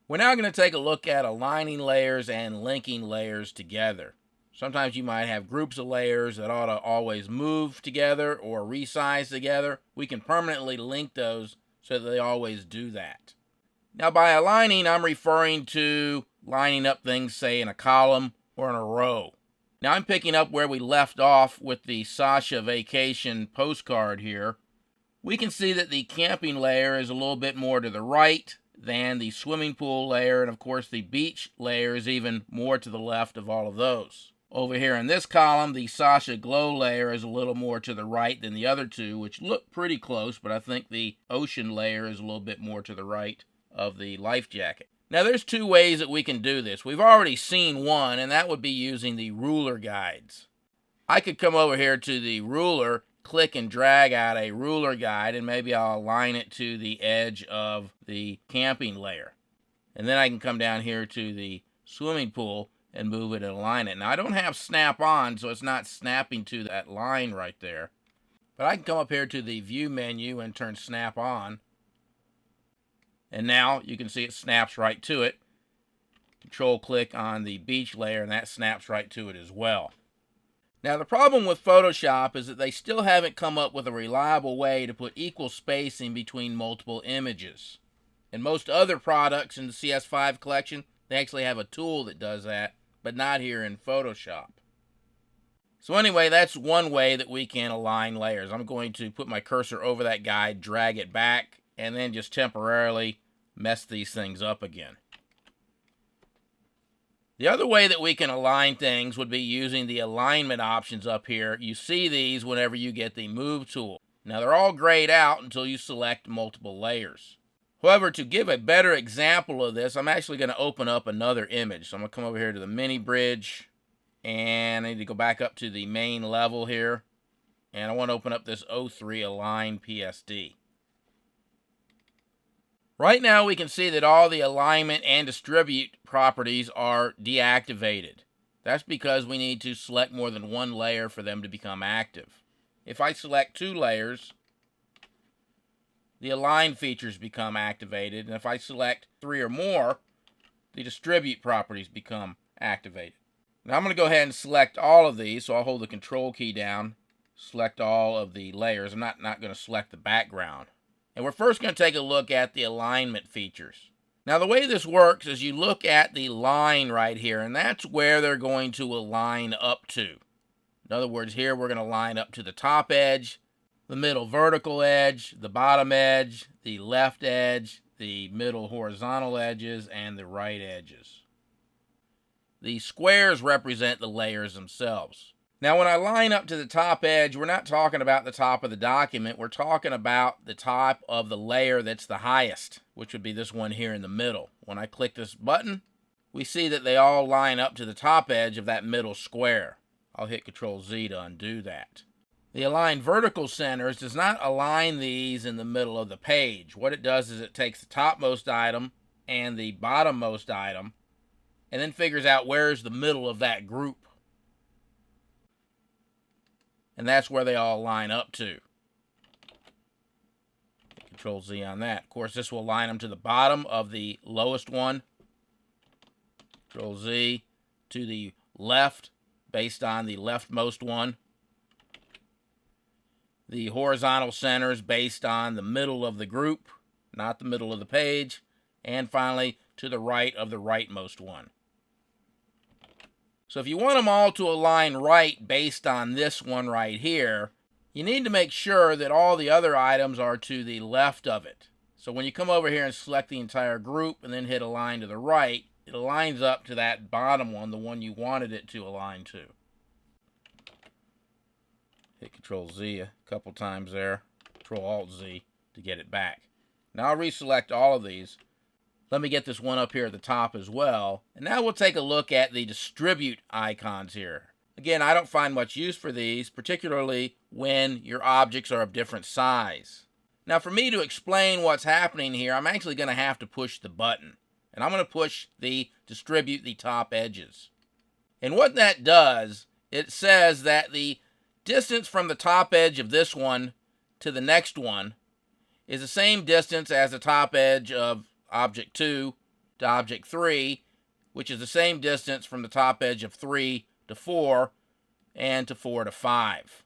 We're now going to take a look at aligning layers and linking layers together. Sometimes you might have groups of layers that ought to always move together or resize together. We can permanently link those so that they always do that. Now, by aligning, I'm referring to lining up things, say, in a column or in a row. Now, I'm picking up where we left off with the Sasha vacation postcard here. We can see that the camping layer is a little bit more to the right than the swimming pool layer, and of course the beach layer is even more to the left of all of those. Over here in this column, the Sasha Glow layer is a little more to the right than the other two, which look pretty close, but I think the ocean layer is a little bit more to the right of the life jacket. Now there's two ways that we can do this. We've already seen one, and that would be using the ruler guides. I could come over here to the ruler, click and drag out a ruler guide, and maybe I'll align it to the edge of the camping layer. And then I can come down here to the swimming pool and move it and align it. Now I don't have snap on, so it's not snapping to that line right there. But I can come up here to the view menu and turn snap on. And now you can see it snaps right to it. Control click on the beach layer and that snaps right to it as well. Now the problem with Photoshop is that they still haven't come up with a reliable way to put equal spacing between multiple images. In most other products in the CS5 collection, they actually have a tool that does that, but not here in Photoshop. So anyway, that's one way that we can align layers. I'm going to put my cursor over that guide, drag it back, and then just temporarily mess these things up again. The other way that we can align things would be using the alignment options up here. You see these whenever you get the Move tool. Now they're all grayed out until you select multiple layers. However, to give a better example of this, I'm actually going to open up another image. So I'm going to come over here to the mini bridge, and I need to go back up to the main level here. And I want to open up this 03 Align PSD. Right now we can see that all the alignment and distribute properties are deactivated. That's because we need to select more than one layer for them to become active. If I select two layers, the align features become activated, and if I select three or more, the distribute properties become activated. Now I'm going to go ahead and select all of these, so I'll hold the control key down, select all of the layers. I'm not going to select the background. And we're first going to take a look at the alignment features. Now the way this works is you look at the line right here, and that's where they're going to align up to. In other words, here we're going to line up to the top edge, the middle vertical edge, the bottom edge, the left edge, the middle horizontal edges, and the right edges. The squares represent the layers themselves. Now, when I line up to the top edge, we're not talking about the top of the document. We're talking about the top of the layer that's the highest, which would be this one here in the middle. When I click this button, we see that they all line up to the top edge of that middle square. I'll hit Control Z to undo that. The Align Vertical Centers does not align these in the middle of the page. What it does is it takes the topmost item and the bottommost item and then figures out where's the middle of that group. And that's where they all line up to. Control Z on that. Of course, this will line them to the bottom of the lowest one. Control Z to the left based on the leftmost one. The horizontal centers based on the middle of the group, not the middle of the page. And finally, to the right of the rightmost one. So if you want them all to align right based on this one right here, you need to make sure that all the other items are to the left of it. So when you come over here and select the entire group and then hit align to the right, it aligns up to that bottom one, the one you wanted it to align to. Hit Control Z a couple times there, Control Alt Z to get it back. Now I'll reselect all of these. Let me get this one up here at the top as well. And now we'll take a look at the distribute icons here. Again, I don't find much use for these, particularly when your objects are of different size. Now for me to explain what's happening here, I'm actually going to have to push the button. And I'm going to push the distribute the top edges. And what that does, it says that the distance from the top edge of this one to the next one is the same distance as the top edge of Object 2 to object 3, which is the same distance from the top edge of 3 to 4 and to 4 to 5.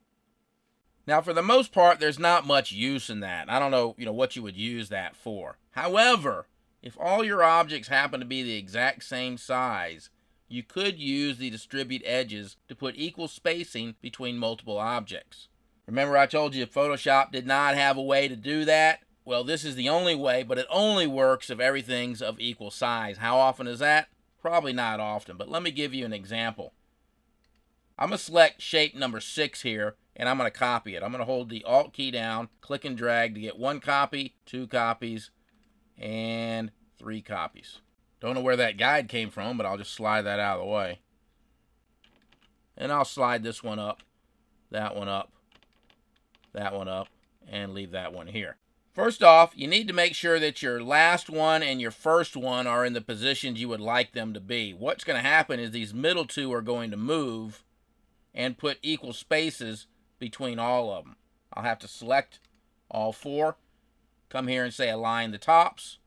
Now, for the most part, there's not much use in that. I don't know, what you would use that for. However, if all your objects happen to be the exact same size, you could use the distribute edges to put equal spacing between multiple objects. Remember I told you Photoshop did not have a way to do that? Well, this is the only way, but it only works if everything's of equal size. How often is that? Probably not often, but let me give you an example. I'm going to select shape number 6 here, and I'm going to copy it. I'm going to hold the Alt key down, click and drag to get 1 copy, 2 copies, and 3 copies. Don't know where that guide came from, but I'll just slide that out of the way. And I'll slide this one up, that one up, that one up, and leave that one here. First off, you need to make sure that your last one and your first one are in the positions you would like them to be. What's going to happen is these middle two are going to move and put equal spaces between all of them. I'll have to select all 4, come here and say align the tops,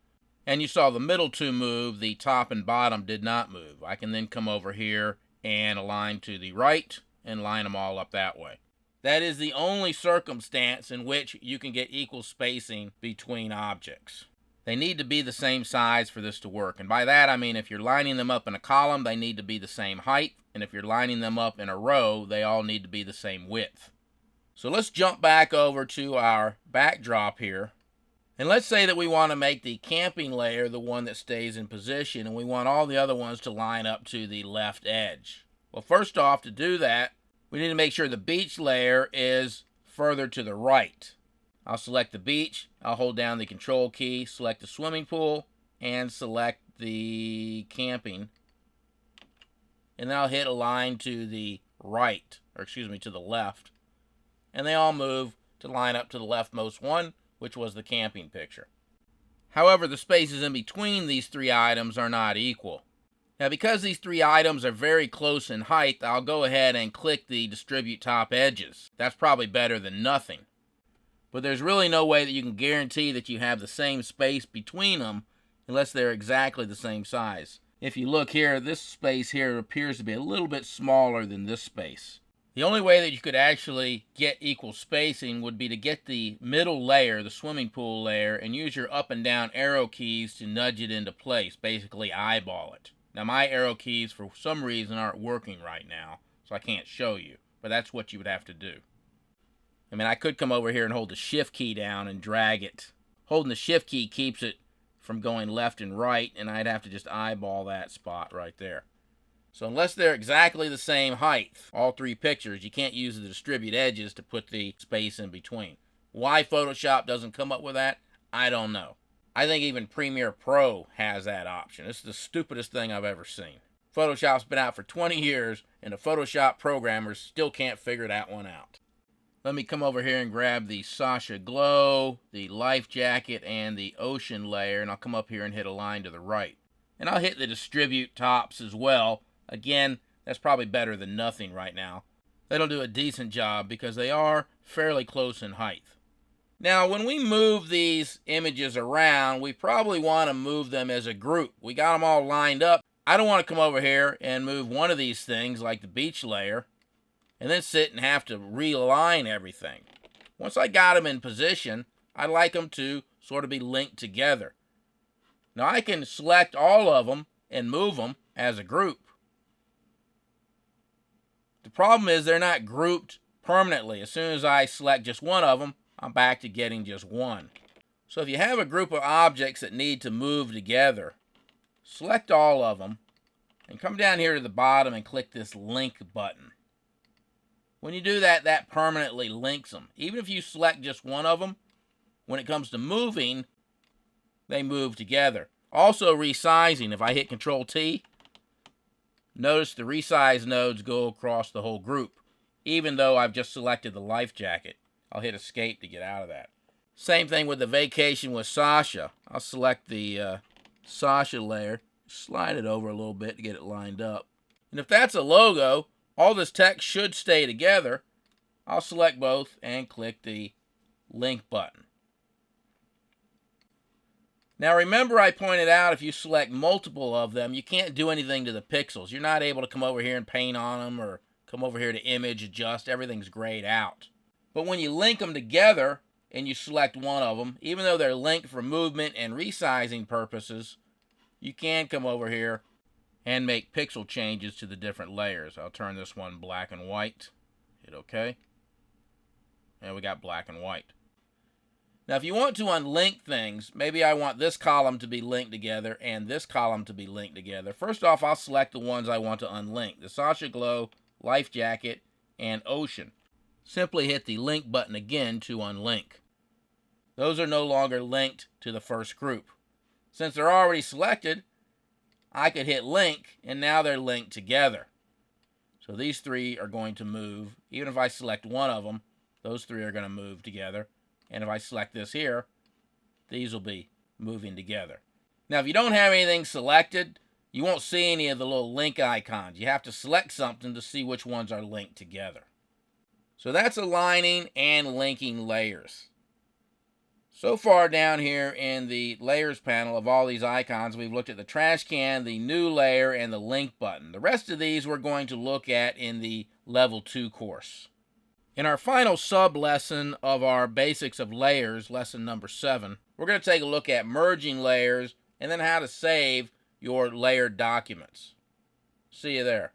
and you saw the middle two move, the top and bottom did not move. I can then come over here and align to the right and line them all up that way. That is the only circumstance in which you can get equal spacing between objects. They need to be the same size for this to work. And by that I mean if you're lining them up in a column, they need to be the same height. And if you're lining them up in a row, they all need to be the same width. So let's jump back over to our backdrop here. And let's say that we want to make the camping layer the one that stays in position, and we want all the other ones to line up to the left edge. Well, first off, to do that, we need to make sure the beach layer is further to the right. I'll select the beach, I'll hold down the control key, select the swimming pool, and select the camping. And then I'll hit align to the right, to the left. And they all move to line up to the leftmost one, which was the camping picture. However, the spaces in between these 3 items are not equal. Now, because these 3 items are very close in height, I'll go ahead and click the distribute top edges. That's probably better than nothing. But there's really no way that you can guarantee that you have the same space between them unless they're exactly the same size. If you look here, this space here appears to be a little bit smaller than this space. The only way that you could actually get equal spacing would be to get the middle layer, the swimming pool layer, and use your up and down arrow keys to nudge it into place, basically eyeball it. Now my arrow keys for some reason aren't working right now, so I can't show you, but that's what you would have to do. I mean, I could come over here and hold the shift key down and drag it. Holding the shift key keeps it from going left and right, and I'd have to just eyeball that spot right there. So unless they're exactly the same height, all 3 pictures, you can't use the distribute edges to put the space in between. Why Photoshop doesn't come up with that, I don't know. I think even Premiere Pro has that option. It's the stupidest thing I've ever seen. Photoshop's been out for 20 years, and the Photoshop programmers still can't figure that one out. Let me come over here and grab the Sasha Glow, the life jacket, and the ocean layer, and I'll come up here and hit align to the right. And I'll hit the distribute tops as well. Again, that's probably better than nothing right now. That'll do a decent job because they are fairly close in height. Now, when we move these images around, we probably want to move them as a group. We got them all lined up. I don't want to come over here and move one of these things like the beach layer and then sit and have to realign everything. Once I got them in position, I like them to sort of be linked together. Now, I can select all of them and move them as a group. The problem is they're not grouped permanently. As soon as I select just one of them, I'm back to getting just one. So if you have a group of objects that need to move together, select all of them and come down here to the bottom and click this link button. When you do that, that permanently links them. Even if you select just one of them, when it comes to moving, they move together. Also resizing, if I hit Control T, notice the resize nodes go across the whole group, even though I've just selected the life jacket. I'll hit Escape to get out of that. Same thing with the vacation with Sasha. I'll select the Sasha layer, slide it over a little bit to get it lined up. And if that's a logo, all this text should stay together. I'll select both and click the link button. Now remember, I pointed out if you select multiple of them, you can't do anything to the pixels. You're not able to come over here and paint on them or come over here to image, adjust. Everything's grayed out. But when you link them together and you select one of them, even though they're linked for movement and resizing purposes, you can come over here and make pixel changes to the different layers. I'll turn this one black and white. Hit OK. And we got black and white. Now, if you want to unlink things, maybe I want this column to be linked together and this column to be linked together. First off, I'll select the ones I want to unlink, the Sasha Glow, Life Jacket, and Ocean. Simply hit the link button again to unlink. Those are no longer linked to the first group. Since they're already selected, I could hit link, and now they're linked together. So these three are going to move. Even if I select one of them, those three are going to move together. And if I select this here, these will be moving together. Now, if you don't have anything selected, you won't see any of the little link icons. You have to select something to see which ones are linked together. So that's aligning and linking layers. So far down here in the layers panel of all these icons, we've looked at the trash can, the new layer, and the link button. The rest of these we're going to look at in the Level 2 course. In our final sub-lesson of our Basics of Layers, lesson number 7, we're going to take a look at merging layers and then how to save your layered documents. See you there.